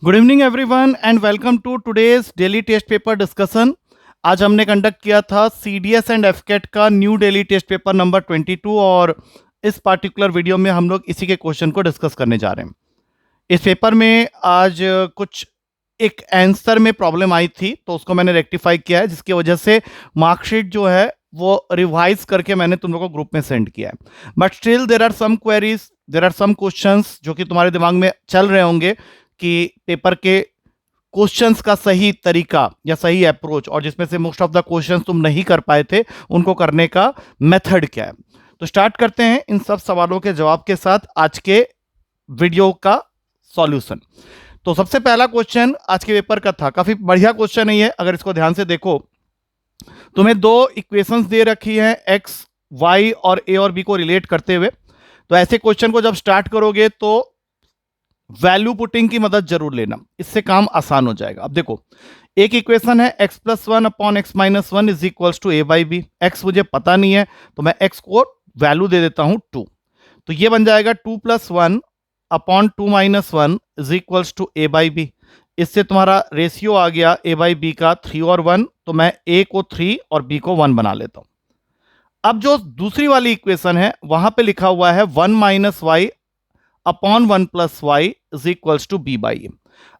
Good evening everyone and welcome to today's daily test paper discussion. आज हमने conduct किया था सीडीएस एंड एफकेट का new daily test paper number 22 और इस पार्टिकुलर वीडियो में हम लोग इसी के क्वेश्चन को डिस्कस करने जा रहे हैं। इस पेपर में आज कुछ एक आंसर में प्रॉब्लम आई थी तो उसको मैंने रेक्टिफाई किया है, जिसकी वजह से मार्कशीट जो है वो रिवाइज करके मैंने तुम लोगों को ग्रुप में सेंड किया है। But still there are some queries, there are some questions जो कि तुम्हारे दिमाग में चल रहे होंगे कि पेपर के क्वेश्चंस का सही तरीका या सही अप्रोच, और जिसमें से मोस्ट ऑफ द क्वेश्चंस तुम नहीं कर पाए थे उनको करने का मेथड क्या है। तो स्टार्ट करते हैं इन सब सवालों के जवाब के साथ आज के वीडियो का सॉल्यूशन। तो सबसे पहला क्वेश्चन आज के पेपर का था, काफी बढ़िया क्वेश्चन है ये। अगर इसको ध्यान से देखो, तुम्हें दो इक्वेशंस दे रखी हैं एक्स वाई और ए और बी को रिलेट करते हुए। तो ऐसे क्वेश्चन को जब स्टार्ट करोगे तो वैल्यू पुटिंग की मदद जरूर लेना, इससे काम आसान हो जाएगा। अब देखो, एक इक्वेशन है x plus one upon x minus one is equals to A by B. X मुझे पता नहीं है तो मैं x को वैल्यू दे देता हूं 2। तो ये बन जाएगा 2 plus one upon 2 minus one is equals to A by B. इससे तुम्हारा रेशियो आ गया ए बाई बी का 3 और 1, तो मैं a को 3 और b को 1 बना लेता हूं। अब जो दूसरी वाली इक्वेशन है वहां पे लिखा हुआ है 1 minus y upon 1 plus y is equals to b by a.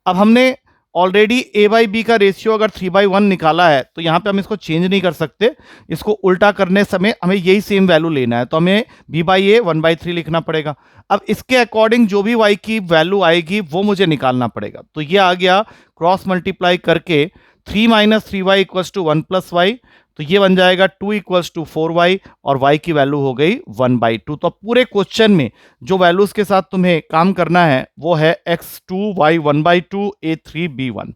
अब हमने ऑलरेडी ए बाई बी का रेशियो अगर 3/1 निकाला है तो यहां पे हम इसको चेंज नहीं कर सकते। इसको उल्टा करने समय हमें यही सेम वैल्यू लेना है, तो हमें बी बाई ए 1/3 लिखना पड़ेगा। अब इसके अकॉर्डिंग जो भी वाई की वैल्यू आएगी वो मुझे निकालना पड़ेगा। तो ये आ गया क्रॉस मल्टीप्लाई करके 3 minus 3y equals to 1 plus y. तो ये बन जाएगा 2 इक्वल्स टू 4y और y की वैल्यू हो गई 1/2। तो पूरे क्वेश्चन में जो वैल्यूज के साथ तुम्हें काम करना है वो है x2 y 1/2 a3 b1।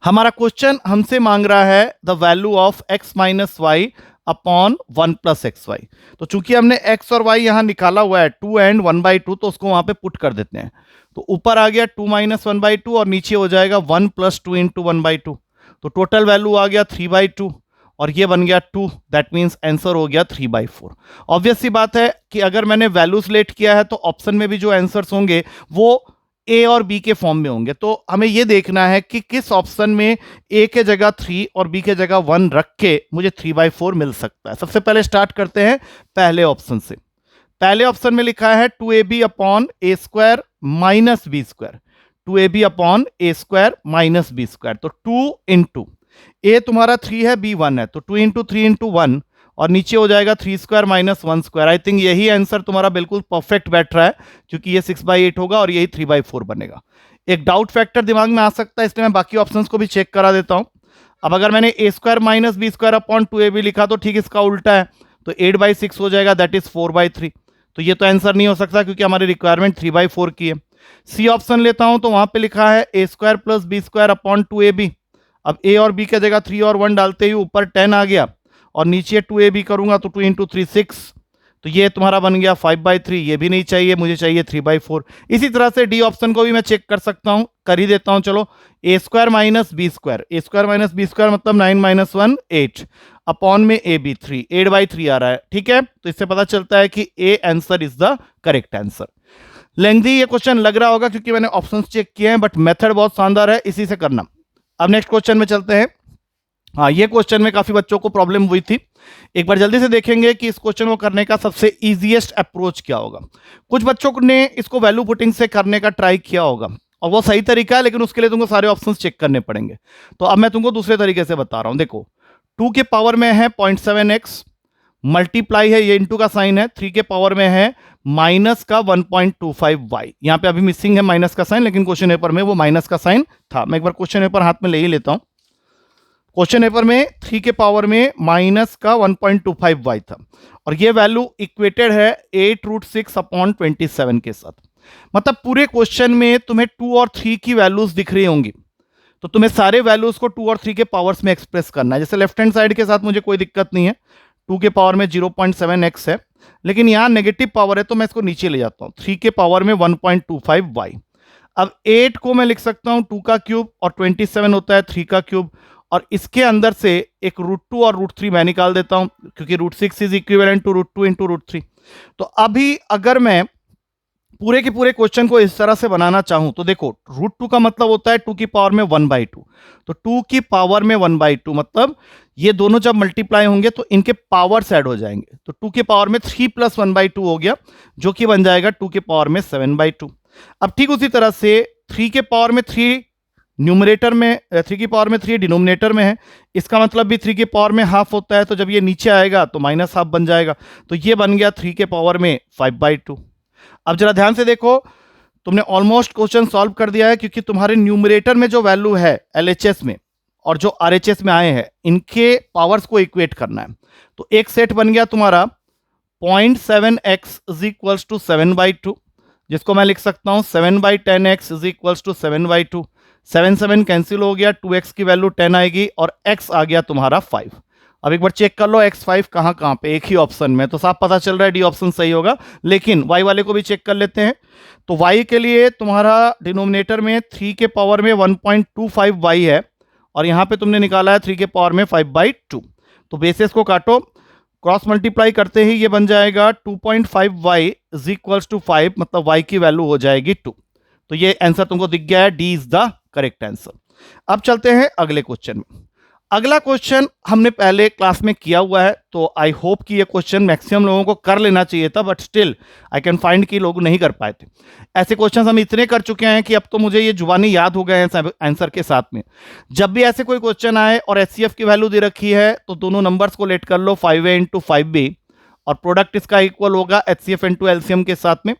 हमारा क्वेश्चन हमसे मांग रहा है the value of x minus y upon 1 plus x y. तो चूंकि हमने x और y यहां निकाला हुआ है 2 एंड 1/2, तो उसको वहां पे पुट कर देते हैं। तो ऊपर आ गया 2 माइनस 1/2 और नीचे हो जाएगा 1 प्लस 2 इंटू 1/2। तो टोटल वैल्यू आ गया 3/2 और ये बन गया 2। दैट मीन्स आंसर हो गया 3/4। ऑब्वियस सी बात है कि अगर मैंने वैल्यूज लेट किया है तो ऑप्शन में भी जो आंसर्स होंगे वो ए और बी के फॉर्म में होंगे। तो हमें यह देखना है कि किस ऑप्शन में ए के जगह 3 और बी के जगह 1 रख के मुझे 3/4 मिल सकता है। सबसे पहले स्टार्ट करते हैं पहले ऑप्शन से। पहले ऑप्शन में लिखा है 2ab upon A square minus B square. 2ab upon A square minus B square. तो 2 इंटू ए तुम्हारा 3 है, बी 1 है, तो 2 इंटू 3 इंटू 1 और नीचे हो जाएगा 3 square minus 1 square. I think यही आंसर तुम्हारा बिल्कुल परफेक्ट बैठ रहा है, क्योंकि ये 6/8 होगा और यही 3/4 बनेगा। एक डाउट फैक्टर दिमाग में आ सकता है, इसलिए मैं बाकी ऑप्शंस को भी चेक करा देता हूं। अब अगर मैंने A square minus B square upon 2ab लिखा तो ठीक इसका उल्टा है, तो 8/6 हो जाएगा, दैट इज 4/3। तो ये तो आंसर नहीं हो सकता क्योंकि हमारी रिक्वायरमेंट 3/4 की है। सी ऑप्शन लेता हूं तो वहां पे लिखा है A square plus B square upon 2ab। अब ए और बी की जगह 3 और 1 डालते ही ऊपर 10 आ गया और नीचे 2ab करूंगा तो 2 इंटू 3 6। तो ये तुम्हारा बन गया 5/3। ये भी नहीं चाहिए, मुझे चाहिए 3/4। इसी तरह से डी ऑप्शन को भी मैं चेक कर सकता हूं, कर ही देता हूं। चलो, ए स्क्वायर माइनस बी स्क्वायर, ए स्क्वायर माइनस बी स्क्वायर मतलब 9 माइनस 1 8 अपॉन में ए बी 3, 8/3 आ रहा है। ठीक है, तो इससे पता चलता है कि A answer is the correct answer. Lengthy ये क्वेश्चन लग रहा होगा क्योंकि मैंने ऑप्शंस चेक किए हैं, बट मेथड बहुत शानदार है, इसी से करना। अब नेक्स्ट क्वेश्चन में चलते हैं। हाँ, ये क्वेश्चन में काफी बच्चों को प्रॉब्लम हुई थी। एक बार जल्दी से देखेंगे कि इस क्वेश्चन को करने का सबसे इजीएस्ट अप्रोच क्या होगा। कुछ बच्चों ने इसको वैल्यू पुटिंग से करने का ट्राई किया होगा और वो सही तरीका है, लेकिन उसके लिए तुमको सारे ऑप्शंस चेक करने पड़ेंगे। तो अब मैं तुमको दूसरे तरीके से बता रहा हूं। देखो, 2 के पावर में है 0.7x, मल्टीप्लाई है, ये इंटू का साइन है, 3 के पावर में है माइनस का 1.25y। यहां पे अभी मिसिंग है माइनस का साइन, लेकिन क्वेश्चन पेपर में वो माइनस का साइन था। मैं एक बार क्वेश्चन पेपर हाथ में ले ही लेता हूं। क्वेश्चन पेपर में 3 के पावर में माइनस का 1.25y था और ये वैल्यू इक्वेटेड है 8√6 अपॉन 27 के साथ। मतलब पूरे क्वेश्चन में तुम्हें 2 और 3 की वैल्यूज दिख रही होंगी, तो तुम्हें सारे वैल्यूज को 2 और 3 के पावर्स में एक्सप्रेस करना है। जैसे लेफ्ट हैंड साइड के साथ मुझे कोई दिक्कत नहीं है, 2 के पावर में 0.7x है, लेकिन यहां नेगेटिव पावर है तो मैं इसको नीचे ले जाता हूं, 3 के पावर में 1.25y। अब 8 को मैं लिख सकता हूं 2 का क्यूब और 27 होता है 3 का क्यूब, और इसके अंदर से एक √2 और √3 मैं निकाल देता हूं क्योंकि √6 इज इक्विवेलेंट टू √2 इंटू √3। तो अभी अगर मैं पूरे के पूरे क्वेश्चन को इस तरह से बनाना चाहूं तो देखो, √2 का मतलब होता है 2 की पावर में 1/2, तो 2 की पावर में 1/2 मतलब ये दोनों जब मल्टीप्लाई होंगे तो इनके पावर्स ऐड हो जाएंगे, तो 2 की पावर में 3 + 1/2 हो गया, जो कि बन जाएगा 2 की पावर में 7/2। अब ठीक उसी तरह से 3 के पावर में 3 न्यूमरेटर में, 3 की पावर में 3 डिनोमिनेटर में है, इसका मतलब भी 3 की पावर में हाफ होता है, तो जब ये नीचे आएगा तो -½ बन जाएगा, तो ये बन गया 3 के पावर में 5/2। अब जरा ध्यान से देखो, तुमने ऑलमोस्ट क्वेश्चन सॉल्व कर दिया है, क्योंकि तुम्हारे न्यूमरेटर में जो वैल्यू है LHS में और जो RHS में आए हैं, इनके पावर्स को इक्वेट करना है। तो एक सेट बन गया तुम्हारा 0.7x = 7/2, जिसको मैं लिख सकता हूं 7/10x = 7/2। 7 कैंसिल हो गया, 2x की वैल्यू 10 आएगी और x आ गया तुम्हारा 5। अब एक बार चेक कर लो x5 कहां कहां पे, एक ही ऑप्शन में, तो साफ पता चल रहा है डी ऑप्शन सही होगा, लेकिन y वाले को भी चेक कर लेते हैं। तो y के लिए तुम्हारा डिनोमिनेटर में 3 के पावर में 1.25y है, और यहां पे तुमने निकाला है 3 के पावर में 5/2। तो बेसिस को काटो, क्रॉस मल्टीप्लाई करते ही ये बन जाएगा 2.5y = 5, मतलब y की वैल्यू हो जाएगी 2। तो ये आंसर तुमको दिख गया है, D is the correct answer. अब चलते हैं अगले क्वेश्चन में। अगला क्वेश्चन हमने पहले क्लास में किया हुआ है, तो आई होप कि ये क्वेश्चन मैक्सिमम लोगों को कर लेना चाहिए था, but still I can find कि लोग नहीं कर पाए थे। ऐसे क्वेश्चन हम इतने कर चुके हैं कि अब तो मुझे ये जुबानी याद हो गए हैं आंसर के साथ में। जब भी ऐसे कोई क्वेश्चन आए और HCF की वैल्यू दे रखी है, तो दोनों नंबर्स को लेट कर लो 5a × 5b, और प्रोडक्ट इसका इक्वल होगा HCF × LCM के साथ में,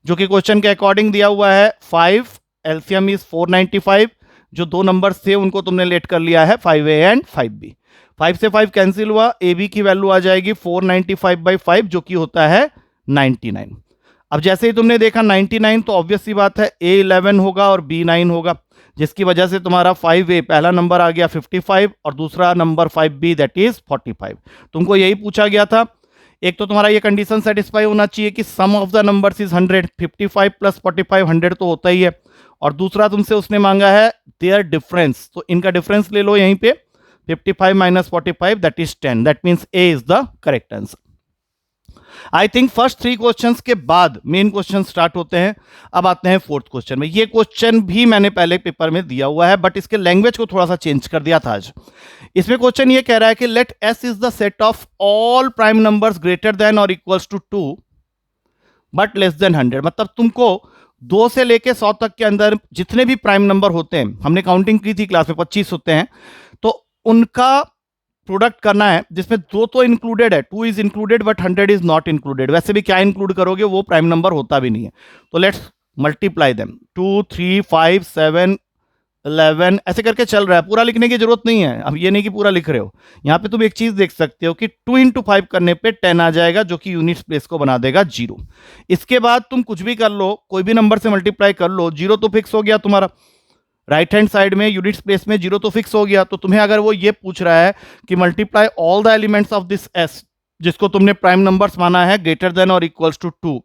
जो कि क्वेश्चन के अकॉर्डिंग दिया हुआ है 5, LCM इज 495, जो दो नंबर्स थे उनको तुमने लेट कर लिया है 5a एंड 5b। 5 से 5 कैंसिल हुआ, ab की वैल्यू आ जाएगी 495/5, जो कि होता है 99। अब जैसे ही तुमने देखा 99, तो ऑब्वियस सी बात है a 11 होगा और b 9 होगा, जिसकी वजह से तुम्हारा 5a पहला नंबर आ गया 55 और दूसरा नंबर 5b दैट इज 45। तुमको यही पूछा गया था। एक तो तुम्हारा ये कंडीशन सेटिस्फाई होना चाहिए कि सम ऑफ द नंबर्स इज 100, 55 + 45 100 तो होता ही है, और दूसरा तुमसे उसने मांगा है देयर डिफरेंस, तो इनका डिफरेंस ले लो यहीं पे, 55 - 45 that is 10, that means A is the correct answer. I think first 3 questions के बाद मेन क्वेश्चन स्टार्ट होते हैं। अब आते हैं फोर्थ क्वेश्चन में। ये क्वेश्चन भी मैंने पहले पेपर में दिया हुआ है, बट इसके लैंग्वेज को थोड़ा सा चेंज कर दिया था आज। इसमें क्वेश्चन ये कह रहा है कि let S is the set of all prime numbers greater than और equals to 2 but less than 100। मतलब तुमको 2 से लेके 100 तक के अंदर जितने भी प्राइम नंबर होते हैं, हमने काउंटिंग की थी क्लास में 25 होते हैं, तो उनका प्रोडक्ट करना है जिसमें 2 तो इंक्लूडेड है, 2 is included but 100 is not included. वैसे भी क्या इंक्लूड करोगे, वो प्राइम नंबर होता भी नहीं है। तो लेट्स मल्टीप्लाई देम, 2, 3, 5, 7, 11 ऐसे करके चल रहा है। पूरा लिखने की जरूरत नहीं है, अब ये नहीं कि पूरा लिख रहे हो। यहाँ पे तुम एक चीज देख सकते हो कि 2 × 5 करने पे 10 आ जाएगा, जो कि यूनिट्स प्लेस को बना देगा 0। इसके बाद तुम कुछ भी कर लो, कोई भी नंबर से मल्टीप्लाई कर लो, 0 तो फिक्स हो गया तुम्हारा। राइट हैंड साइड में यूनिट्स प्लेस में 0 तो फिक्स हो गया। तो तुम्हें अगर वो ये पूछ रहा है कि multiply all the elements of this S, जिसको तुमने प्राइम नंबर्स माना है ग्रेटर देन और equals to 2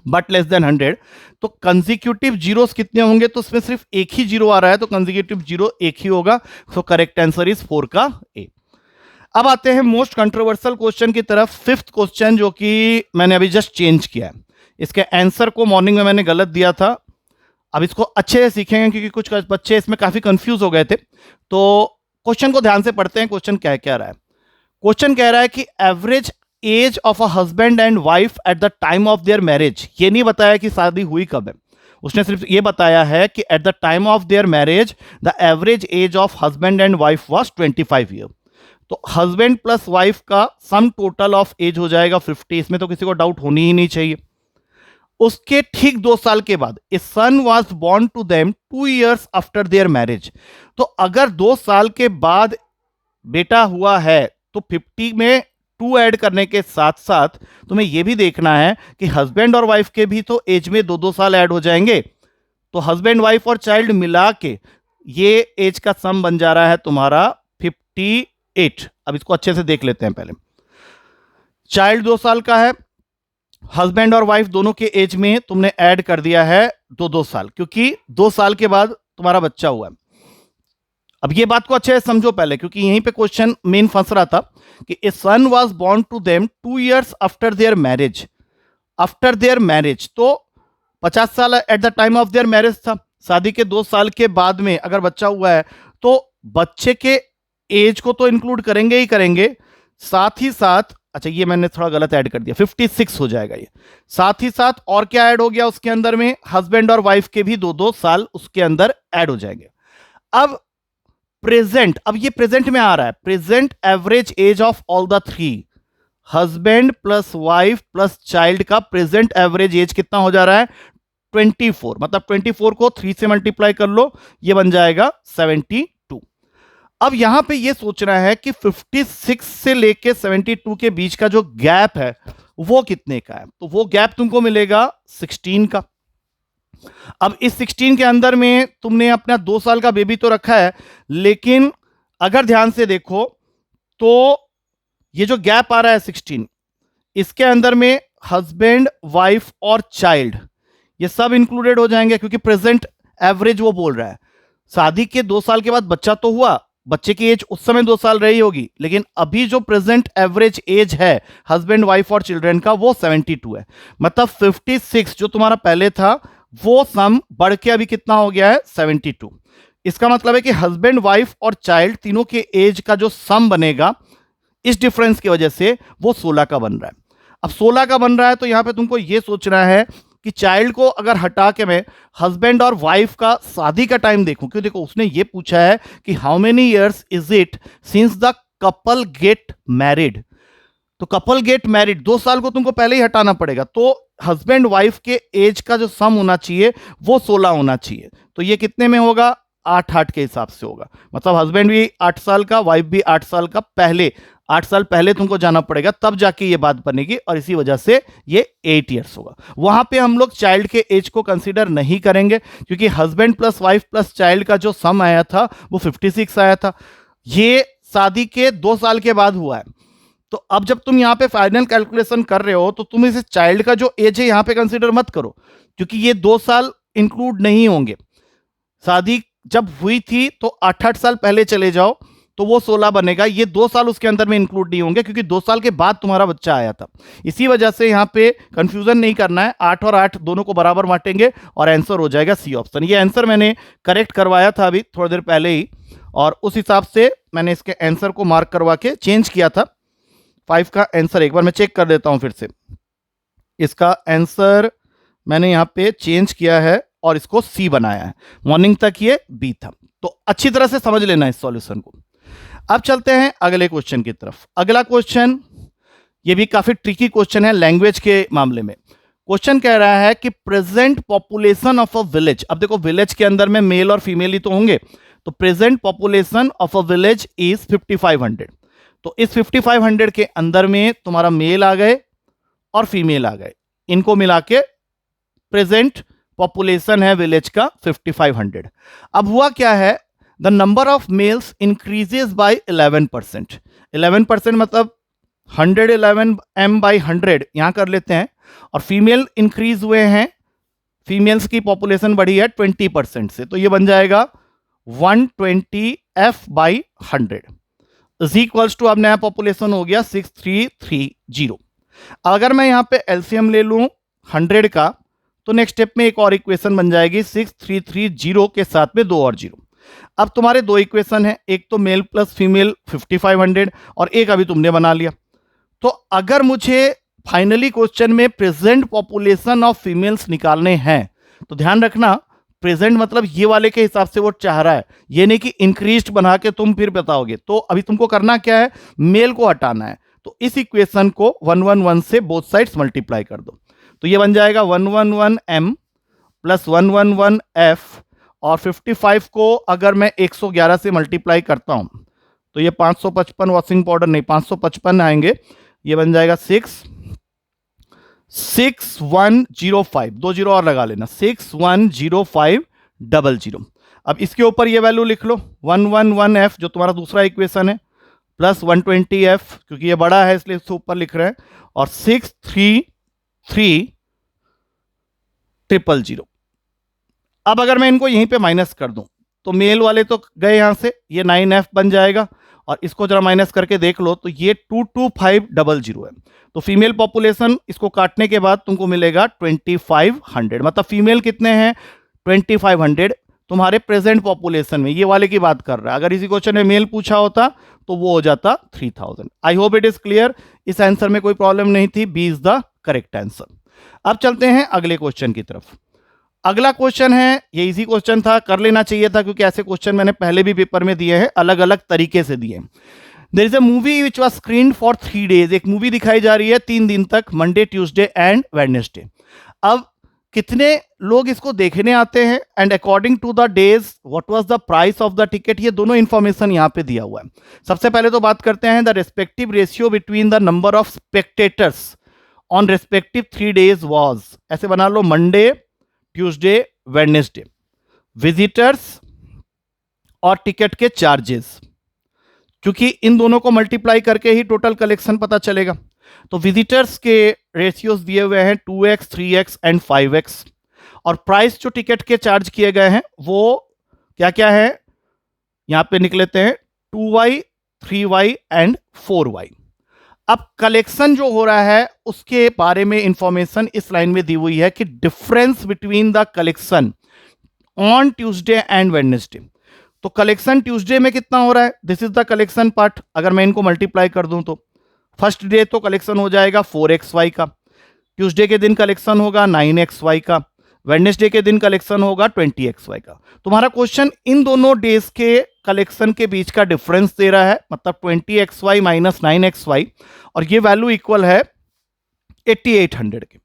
but less than 100, तो कंसेक्यूटिव जीरोस कितने होंगे, तो उसमें सिर्फ एक ही जीरो आ रहा है, तो कंसेक्यूटिव जीरो एक ही होगा। सो करेक्ट आंसर इज 4 का ए। अब आते हैं मोस्ट कंट्रोवर्शियल क्वेश्चन की तरफ, फिफ्थ क्वेश्चन, जो कि मैंने अभी जस्ट चेंज किया है। इसके आंसर को मॉर्निंग में मैंने गलत दिया था, अब इसको अच्छे से सीखेंगे क्योंकि कुछ बच्चे इसमें काफी कंफ्यूज हो गए थे। तो क्वेश्चन को ध्यान से पढ़ते हैं, क्वेश्चन क्या कह रहा है। क्वेश्चन कह रहा है कि average age of a husband and wife eight the time of their marriage. ये नहीं बताया कि शादी हुई कब है, उसने सिर्फ ये बताया है कि eight the time of their marriage the average age of husband and wife was 25 year. तो हस्बैंड प्लस वाइफ का सम टोटल ऑफ एज हो जाएगा 50। इसमें तो किसी को डाउट होनी ही नहीं चाहिए। उसके ठीक 2 साल के बाद a son was born to them 2 years after their marriage. तो अगर 2 साल के बाद बेटा हुआ है तो 50 में 2 ऐड करने के साथ साथ तुम्हें यह भी देखना है कि हस्बैंड और वाइफ के भी तो एज में 2-2 साल ऐड हो जाएंगे। तो हस्बैंड वाइफ और चाइल्ड मिला के ये एज का सम बन जा रहा है तुम्हारा 58। अब इसको अच्छे से देख लेते हैं। पहले चाइल्ड 2 साल का है, हस्बैंड और वाइफ दोनों के एज में तुमने ऐड कर दिया है 2-2 साल, क्योंकि 2 साल के बाद तुम्हारा बच्चा हुआ है। अब ये बात को अच्छे से समझो पहले, क्योंकि यहीं पे क्वेश्चन मेन फंस रहा था कि a son was born to them 2 years after their marriage. After their marriage तो 50 साल at the time of their marriage था, शादी के 2 साल के बाद में अगर बच्चा हुआ है तो बच्चे के एज को तो इंक्लूड करेंगे ही करेंगे, साथ ही साथ, अच्छा ये मैंने थोड़ा गलत ऐड कर दिया, 56 हो जाएगा ये। साथ ही साथ और क्या ऐड हो गया उसके अंदर में, हस्बैंड और वाइफ के भी 2-2 साल उसके अंदर ऐड हो जाएंगे। अब प्रेजेंट, अब ये प्रेजेंट में आ रहा है, present average age of all the three, husband plus wife plus child का प्रेजेंट एवरेज एज कितना हो जा रहा है, 24। मतलब 24 को 3 से मल्टीप्लाई कर लो, ये बन जाएगा 72। अब यहां पे ये सोचना है कि 56 से लेके 72 के बीच का जो गैप है वो कितने का है, तो वो गैप तुमको मिलेगा 16 का। अब इस 16 के अंदर में तुमने अपना 2 साल का बेबी तो रखा है, लेकिन अगर ध्यान से देखो तो ये जो गैप आ रहा है 16, इसके अंदर में हस्बैंड, वाइफ और चाइल्ड ये सब इंक्लूडेड हो जाएंगे, क्योंकि प्रेजेंट एवरेज वो बोल रहा है। शादी के 2 साल के बाद बच्चा तो हुआ, बच्चे की एज उस समय 2 साल रही होगी, लेकिन अभी जो प्रेजेंट एवरेज एज है हस्बैंड, वाइफ और चिल्ड्रन का वो 72 है। मतलब 56 जो तुम्हारा पहले था वो सम बढ़ के अभी कितना हो गया है, 72। इसका मतलब है कि हस्बैंड, वाइफ और चाइल्ड तीनों के एज का जो सम बनेगा इस डिफरेंस की वजह से वो 16 का बन रहा है। अब 16 का बन रहा है तो यहां पे तुमको ये सोचना है कि चाइल्ड को अगर हटा के मैं हस्बैंड और वाइफ का शादी का टाइम देखूं, क्यों देखो उसने ये पूछा है कि how many years is it since the couple get married, तो कपल गेट मैरिड 2 साल को तुमको पहले ही हटाना पड़ेगा, तो हस्बैंड वाइफ के एज का जो सम होना चाहिए वो 16 होना चाहिए। तो ये कितने में होगा, 8-8 के हिसाब से होगा। मतलब हस्बैंड भी 8 साल का, वाइफ भी 8 साल का, पहले 8 साल पहले तुमको जाना पड़ेगा, तब जाके ये बात बनेगी, और इसी वजह से ये 8 इयर्स होगा। वहां पे हम लोग चाइल्ड के एज को कंसीडर नहीं करेंगे, क्योंकि husband plus wife plus child का जो सम आया था वो 56 आया था, ये शादी के 2 साल के बाद हुआ है। तो अब जब तुम यहां पे फाइनल कैलकुलेशन कर रहे हो तो तुम इसे चाइल्ड का जो एज है यहां पे कंसीडर मत करो, क्योंकि ये 2 साल इंक्लूड नहीं होंगे। शादी जब हुई थी तो 8-8 साल पहले चले जाओ तो वो 16 बनेगा, ये 2 साल उसके अंदर में इंक्लूड नहीं होंगे, क्योंकि 2 साल के बाद तुम्हारा बच्चा आया था। इसी वजह से यहाँ पे कंफ्यूजन नहीं करना है, 8 और 8 दोनों को बराबर बांटेंगे और आंसर हो जाएगा सी ऑप्शन। ये आंसर मैंने करेक्ट करवाया था अभी थोड़ी देर पहले ही, और उस हिसाब से मैंने इसके आंसर को मार्क करवा के चेंज किया था। 5 का आंसर एक बार मैं चेक कर देता हूं फिर से, इसका आंसर मैंने यहाँ पे चेंज किया है और इसको सी बनाया है, मॉर्निंग तक ये बी था। तो अच्छी तरह से समझ लेना इस सॉल्यूशन को। अब चलते हैं अगले क्वेश्चन की तरफ। अगला क्वेश्चन ये भी काफी ट्रिकी क्वेश्चन है लैंग्वेज के मामले में। क्वेश्चन कह रहा है कि present population of a village, अब देखो विलेज के अंदर में मेल और फीमेल ही तो होंगे, तो present population of a village is 5500। तो इस 5500 के अंदर में तुम्हारा मेल आ गए और फीमेल आ गए, इनको मिला के प्रेजेंट पॉपुलेशन है विलेज का 5500। अब हुआ क्या है, the number of males increases by 11%। 11% मतलब 111 m बाई 100 यहां कर लेते हैं, और फीमेल इंक्रीज हुए हैं, फीमेल्स की पॉपुलेशन बढ़ी है 20% से, तो ये बन जाएगा 120 f by 100 is equals to, अब नया पॉपुलेशन हो गया 6330। अगर मैं यहां पे एलसीएम ले लूं 100 का, तो नेक्स्ट स्टेप में एक और इक्वेशन बन जाएगी 6330 के साथ में 2 और 0। अब तुम्हारे 2 इक्वेशन है, एक तो मेल प्लस फीमेल 5500 और एक अभी तुमने बना लिया। तो अगर मुझे फाइनली क्वेश्चन में प्रेजेंट पॉपुलेशन ऑफ फीमेल्स निकालने हैं, तो ध्यान रखना प्रेजेंट मतलब ये वाले के हिसाब से वो चाह रहा है, ये नहीं कि इंक्रीज्ड बना के तुम फिर बताओगे। तो अभी तुमको करना क्या है, मेल को हटाना है, तो इस इक्वेशन को 111 से बोथ साइड्स मल्टीप्लाई कर दो, तो ये बन जाएगा 111 m प्लस 111 f, और 55 को अगर मैं 111 से मल्टीप्लाई करता हूं तो ये 555 वॉशिंग पाउडर नहीं 555 आएंगे, ये बन जाएगा 6105, 2 जीरो और लगा लेना, 610500। अब इसके ऊपर ये वैल्यू लिख लो 111f जो तुम्हारा दूसरा इक्वेशन है, प्लस 120f क्योंकि ये बड़ा है इसलिए इससे ऊपर लिख रहे हैं, और 633000। अब अगर मैं इनको यहीं पे माइनस कर दूं तो मेल वाले तो गए यहां से, ये 9f बन जाएगा, और इसको जरा माइनस करके देख लो तो ये 22500 है। तो फीमेल पॉपुलेशन इसको काटने के बाद तुमको मिलेगा 2500, मतलब फीमेल कितने हैं 2500 तुम्हारे प्रेजेंट पॉपुलेशन में, ये वाले की बात कर रहा है। अगर इसी क्वेश्चन में मेल पूछा होता तो वो हो जाता 3000। I hope it is clear, इस आंसर में कोई प्रॉब्लम नहीं थी, B is the correct answer. अब चलते हैं अगले क्वेश्चन की तरफ। अगला क्वेश्चन है, ये इजी क्वेश्चन था, कर लेना चाहिए था क्योंकि ऐसे क्वेश्चन मैंने पहले भी पेपर में दिए हैं, अलग अलग तरीके से दिए। There is a movie which was screened for 3 days, एक मूवी दिखाई जा रही है 3 दिन तक, मंडे, ट्यूसडे एंड वेडनेसडे। अब कितने लोग इसको देखने आते हैं and according to the days what was the price of the ticket, ये दोनों इंफॉर्मेशन यहां पे दिया हुआ है। सबसे पहले तो बात करते हैं the respective ratio between the number of spectators on respective 3 days was, ऐसे बना लो, मंडे, ट्यूसडे, वेडनेसडे, विजिटर्स और टिकट के चार्जेस, क्योंकि इन दोनों को मल्टीप्लाई करके ही टोटल कलेक्शन पता चलेगा। तो विजिटर्स के रेशियोज दिए हुए हैं 2x, 3x एंड 5x, और प्राइस जो टिकट के चार्ज किए गए हैं वो क्या क्या है, यहां पे निकल लेते हैं 2y, 3y एंड 4y। अब कलेक्शन जो हो रहा है उसके बारे में इंफॉर्मेशन इस लाइन में दी हुई है कि difference between the collection on Tuesday and Wednesday. तो कलेक्शन ट्यूसडे में कितना हो रहा है, this is the collection part. अगर मैं इनको मल्टीप्लाई कर दूं तो फर्स्ट डे तो कलेक्शन हो जाएगा 4xy का, ट्यूसडे के दिन कलेक्शन होगा 9xy का, वेडनेसडे के दिन कलेक्शन होगा 20xy का। तुम्हारा क्वेश्चन इन दोनों डेज के कलेक्शन के बीच का डिफरेंस दे रहा है, मतलब 20xy माइनस 9xy, और ये वैल्यू इक्वल है 8800 के।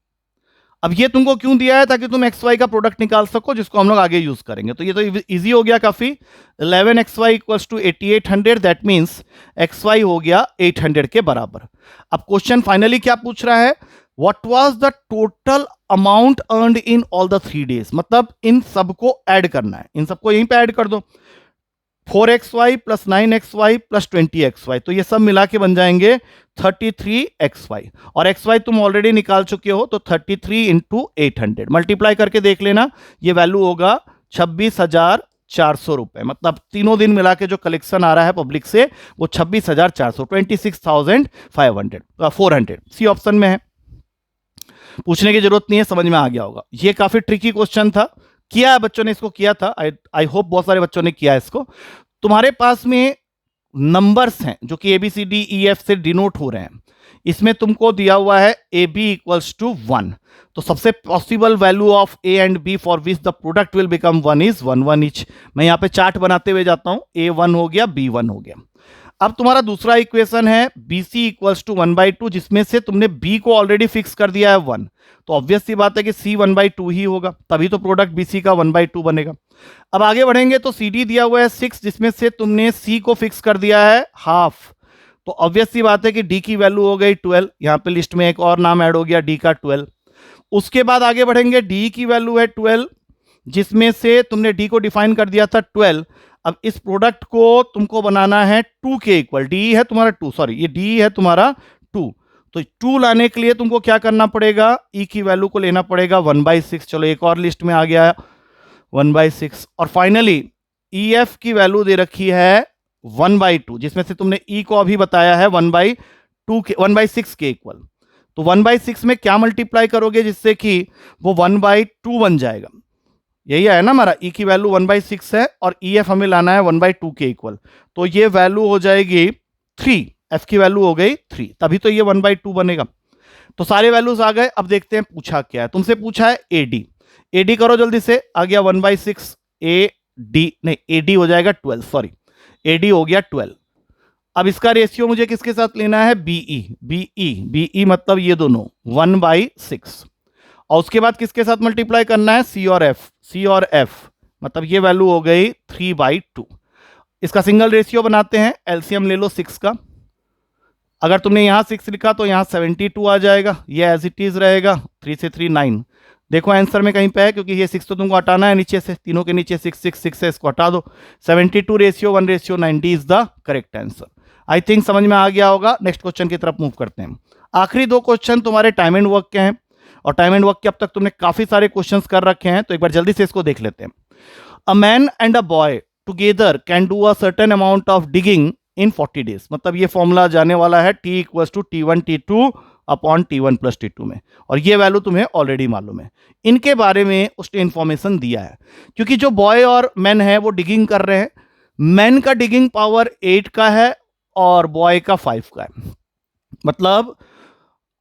अब ये तुमको क्यों दिया है, ताकि तुम xy का प्रोडक्ट निकाल सको, जिसको हम लोग आगे यूज करेंगे। तो ये तो इजी हो गया काफी, 11xy equals to 8800, that means xy हो गया 800 के बराबर। अब क्वेश्चन फाइनली क्या पूछ रहा है, what was the total amount earned in all the 3 days, मतलब इन सबको ऐड करना है, इन सबको यहीं पे ऐड कर दो, 4xy plus 9xy plus 20xy, तो ये सब मिला के बन जाएंगे 33xy, और xy तुम ऑलरेडी निकाल चुके हो, तो 33 इंटू 800 मल्टीप्लाई करके देख लेना, ये वैल्यू होगा 26,400 रुपए, मतलब तीनों दिन मिला के जो कलेक्शन आ रहा है पब्लिक से वो 26,400, 26,400 सी ऑप्शन में है, पूछने की जरूरत नहीं है, समझ में आ गया होगा। ये काफी ट्रिकी क्वेश्चन था, किया है बच्चों ने इसको, किया था, आई होप बहुत सारे बच्चों ने किया है इसको। तुम्हारे पास में नंबर्स हैं जो कि ABCDEF से डिनोट हो रहे हैं, इसमें तुमको दिया हुआ है AB इक्वल्स टू 1, तो सबसे possible value of A and B for which the product will become 1 is 1 1 each. मैं यहाँ पे चार्ट बनाते हुए जाता हूं, A1 हो गया, B1 हो गया। अब तुम्हारा दूसरा इक्वेशन है BC इक्वल्स टू 1/2, जिसमें से तुमने B को ऑलरेडी फिक्स कर दिया है 1, तो ऑब्वियस सी बात है कि C 1/2 ही होगा, तभी तो प्रोडक्ट BC का 1/2 बनेगा। अब आगे बढ़ेंगे तो CD दिया हुआ है 6, जिसमें से तुमने C को फिक्स कर दिया है हाफ, तो ऑब्वियस सी बात है कि D की वैल्यू हो गई 12, यहां पे लिस्ट में एक और नाम ऐड हो गया D का 12। उसके बाद आगे बढ़ेंगे, D की वैल्यू है 12, जिसमें से तुमने D को डिफाइन कर दिया था 12। अब इस प्रोडक्ट को तुमको बनाना है 2 के इक्वल, D है तुम्हारा 2, सॉरी ये D है तुम्हारा 2, तो 2 लाने के लिए तुमको क्या करना पड़ेगा, E की वैल्यू को लेना पड़ेगा 1/6, चलो एक और लिस्ट में आ गया 1/6, और फाइनली EF की वैल्यू दे रखी है 1/2, जिसमें से तुमने E को अभी बताया है 1/2 के 1/6 के इक्वल, तो 1/6 में क्या मल्टीप्लाई करोगे जिससे कि वो 1/2 बन जाएगा, यही है ना हमारा, E की वैल्यू 1/6 है और EF हमें लाना है 1/2 के इक्वल, तो ये वैल्यू हो जाएगी 3, F की वैल्यू हो गई 3, तभी तो ये 1/2 बनेगा। तो सारे वैल्यूज आ गए। अब देखते हैं पूछा क्या है, तुमसे पूछा है AD करो जल्दी से, आ गया 1/6, AD नहीं AD हो जाएगा 12, सॉरी AD हो गया 12। अब इसका रेशियो मुझे किसके साथ लेना है, BE मतलब ये दोनों 1/6, और उसके बाद किसके साथ मल्टीप्लाई करना है, C और F, मतलब ये वैल्यू हो गई 3/2। इसका सिंगल रेशियो बनाते हैं, एलसीएम ले लो 6 का, अगर तुमने यहां 6 लिखा तो यहां 72 आ जाएगा, ये एज इट इज रहेगा, 3 से 3 9, देखो आंसर में कहीं पे है, क्योंकि ये 6 तो तुमको हटाना है नीचे से, तीनों के नीचे 6 6 6 है, इसको हटा दो, 72 ratio 1/90 is the correct answer. I think समझ में आ गया होगा। नेक्स्ट क्वेश्चन की तरफ मूव करते हैं। आखिरी 2 क्वेश्चन तुम्हारे टाइम एंड वर्क के हैं, और टाइम एंड वर्क के अब तक तुमने काफी सारे क्वेश्चंस कर रखे हैं, तो एक बार जल्दी से इसको देख लेते हैं। A man and a boy together can do a certain amount of digging in 40 days. मतलब ये फॉर्मूला जाने वाला है T equals to T1 T2 upon T1 plus T2 में, और ये वैल्यू तुम्हें ऑलरेडी मालूम है। इनके बारे में उसने इंफॉर्मेशन दिया है, क्योंकि जो बॉय और मैन है वो डिगिंग कर रहे हैं। मैन का डिगिंग पावर 8 का है और बॉय का 5 का है। मतलब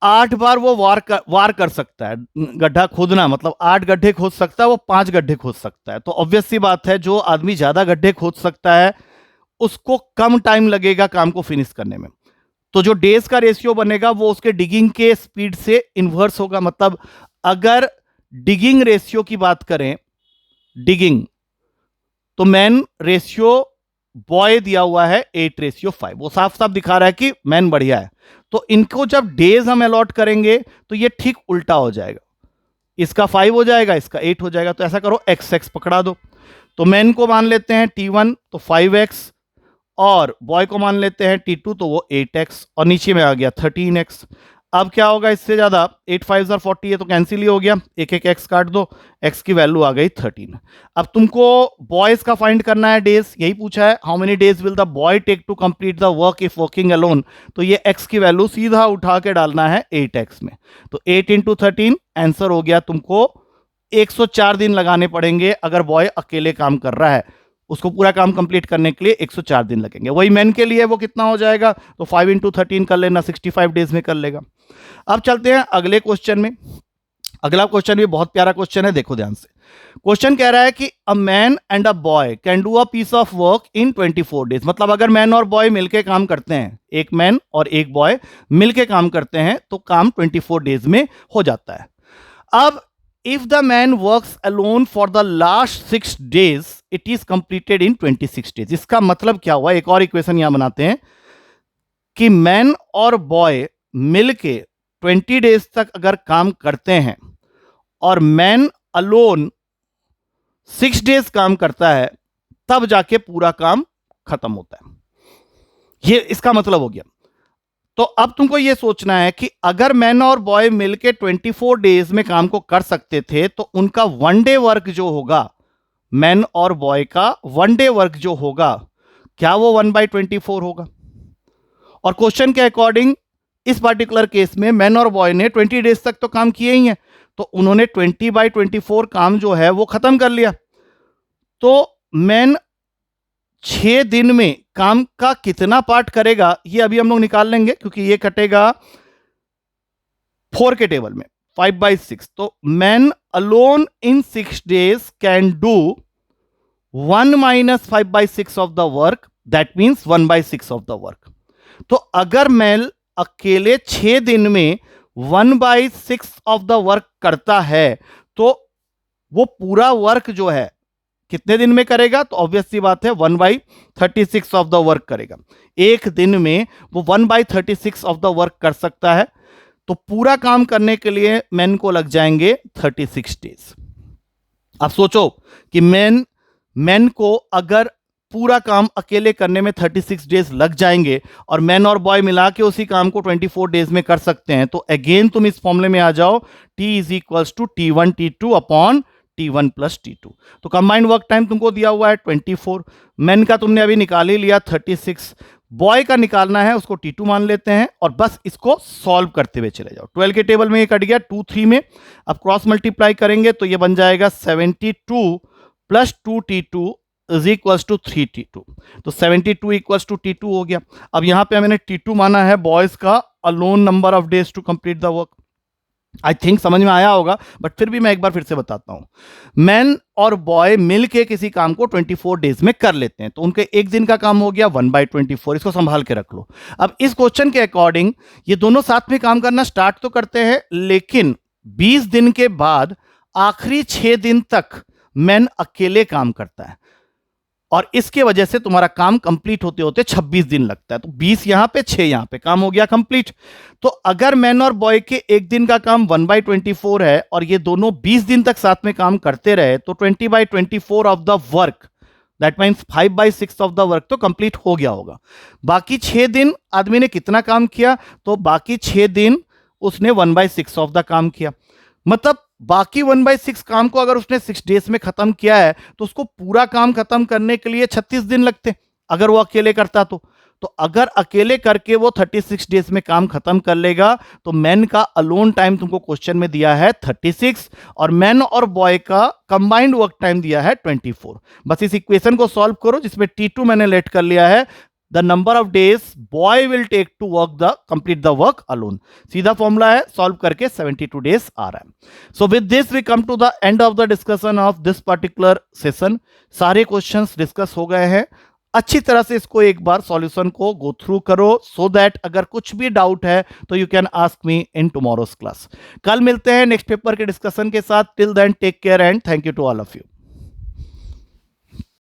8 बार वो वार कर सकता है। गड्ढा खोदना मतलब 8 गड्ढे खोद सकता है, वो 5 गड्ढे खोद सकता है। तो ऑब्वियस सी बात है, जो आदमी ज्यादा गड्ढे खोद सकता है उसको कम टाइम लगेगा काम को फिनिश करने में। तो जो डेज का रेशियो बनेगा वो उसके डिगिंग के स्पीड से इन्वर्स होगा। मतलब अगर डिगिंग रेशियो की बात करें, डिगिंग, तो मैन रेशियो बॉय दिया हुआ है 8:5, वो साफ साफ दिखा रहा है कि मैन बढ़िया है। तो इनको जब डेज हम अलॉट करेंगे तो ये ठीक उल्टा हो जाएगा, इसका 5 हो जाएगा, इसका 8 हो जाएगा। तो ऐसा करो, x पकड़ा दो। तो मैन को मान लेते हैं T1 तो 5x, और बॉय को मान लेते हैं T2 तो वो 8x, और नीचे में आ गया 13x। अब क्या होगा इससे ज्यादा, 8 5 40 है तो कैंसिल ही हो गया, एक एक x काट दो, x की वैल्यू आ गई 13। अब तुमको बॉयज का फाइंड करना है डेज, यही पूछा है, how many days will the boy take to complete the work if working alone. तो ये x की वैल्यू सीधा उठा के डालना है 8x में। तो 8 इंटू 13 आंसर हो गया तुमको 104 दिन लगाने पड़ेंगे। अगर बॉय अकेले काम कर रहा है, उसको पूरा काम कंप्लीट करने के लिए 104 दिन लगेंगे। वही मैन के लिए वो कितना हो जाएगा, तो 5 इंटू 13 कर लेना, 65 डेज में कर लेगा। अब चलते हैं अगले क्वेश्चन में। अगला क्वेश्चन भी बहुत प्यारा क्वेश्चन है, देखो ध्यान से। क्वेश्चन कह रहा है कि a man and a boy can do a piece of work in 24 days. मतलब अगर मैन और बॉय मिलके काम करते हैं, एक मैन और एक बॉय मिलके काम करते हैं, तो काम 24 डेज में हो जाता है। अब if the man works alone for the last 6 days it is completed in 26 days। इसका मतलब क्या हुआ, एक और इक्वेशन यहां बनाते हैं कि मैन और बॉय मिलके 20 डेज तक अगर काम करते हैं और मैन अलोन 6 डेज काम करता है, तब जाके पूरा काम खत्म होता है। ये इसका मतलब हो गया। तो अब तुमको यह सोचना है कि अगर मैन और बॉय मिलके 24 डेज में काम को कर सकते थे, तो उनका 1 डे वर्क जो होगा, मैन और बॉय का 1 डे वर्क जो होगा, क्या वो 1/24 होगा। और क्वेश्चन के अकॉर्डिंग इस पर्टिकुलर केस में मैन और बॉय ने 20 डेज तक तो काम किए ही हैं, तो उन्होंने 20/24 काम जो है वो खत्म कर लिया। तो मैन 6 दिन में काम का कितना पार्ट करेगा, ये अभी हम लोग निकाल लेंगे, क्योंकि ये कटेगा 4 के टेबल में, 5/6। तो man alone in 6 days can do 1 - 5/6 of the work, that means 1/6 of the work. तो अगर मैन अकेले 6 दिन में 1/6 ऑफ द वर्क करता है, तो वो पूरा वर्क जो है कितने दिन में करेगा, तो ऑब्वियस सी बात है 1/36 ऑफ द वर्क करेगा। एक दिन में वो 1/36 ऑफ द वर्क कर सकता है। तो पूरा काम करने के लिए मैन को लग जाएंगे 36 डेज। अब सोचो कि मैन को अगर पूरा काम अकेले करने में 36 डेज लग जाएंगे और मैन और बॉय मिला के उसी काम को 24 डेज में कर सकते हैं, तो अगेन तुम इस फॉर्मूले में आ जाओ, T is equals to T1 T2 upon T1 plus T2। तो कंबाइंड वर्क टाइम तुमको दिया हुआ है 24, मैन का तुमने अभी निकाल ही लिया 36, बॉय का निकालना है, उसको T2 मान लेते हैं और बस इसको सॉल्व करते हुए चले जाओ। 12 के टेबल में ये कट गया 2 3 में। अब क्रॉस मल्टीप्लाई करेंगे तो ये बन जाएगा 72 plus 2T2 is equals to 3T2। तो 72 इक्वल्स टू T2 हो गया। अब यहां पे मैंने T2 माना है बॉयज का alone number of days to complete the work. I think समझ में आया होगा, बट फिर भी मैं एक बार फिर से बताता हूं। मैन और बॉय मिलके किसी काम को 24 डेज में कर लेते हैं, तो उनके एक दिन का काम हो गया 1/24। इसको संभाल के रख लो। अब इस क्वेश्चन के अकॉर्डिंग ये दोनों साथ में काम करना स्टार्ट तो करते हैं, लेकिन 20 दिन के बाद आखिरी 6 दिन तक मैन अकेले काम करता है, और इसके वजह से तुम्हारा काम कंप्लीट होते होते 26 दिन लगता है। तो 20 यहां पे, 6 यहां पे, काम हो गया कंप्लीट। तो अगर मैन और बॉय के एक दिन का काम 1/24 है और ये दोनों 20 दिन तक साथ में काम करते रहे, तो 20/24 of the work, that means 5/6 of the work तो कंप्लीट हो गया होगा। बाकी 6 दिन आदमी ने कितना काम किया, तो बाकी 6 दिन उसने 1/6 ऑफ द काम किया। मतलब बाकी 1/6 काम को अगर उसने 6 डेज में खत्म किया है, तो उसको पूरा काम खत्म करने के लिए 36 दिन लगते, अगर वो अकेले करता तो तो अगर अकेले करके वो 36 डेज में काम खत्म कर लेगा तो मैन का अलोन टाइम तुमको क्वेश्चन में दिया है 36 और मैन और बॉय का कंबाइंड वर्क टाइम दिया है 24। बस इस इक्वेशन को सॉल्व करो जिसमें T2 मैंने लेट कर लिया है, the number of days boy will take to work the complete the work alone. सीधा फॉर्मूला है, सॉल्व करके 72 डेज आ रहा है। So with this we come to the end of the discussion of this particular session. सारे questions discuss हो गए हैं। अच्छी तरह से इसको एक बार सॉल्यूशन को गो थ्रू करो सो दैट अगर कुछ भी डाउट है तो you can ask me in tomorrow's class. कल मिलते हैं नेक्स्ट पेपर के डिस्कशन के साथ। Till then take care and thank you to all of you.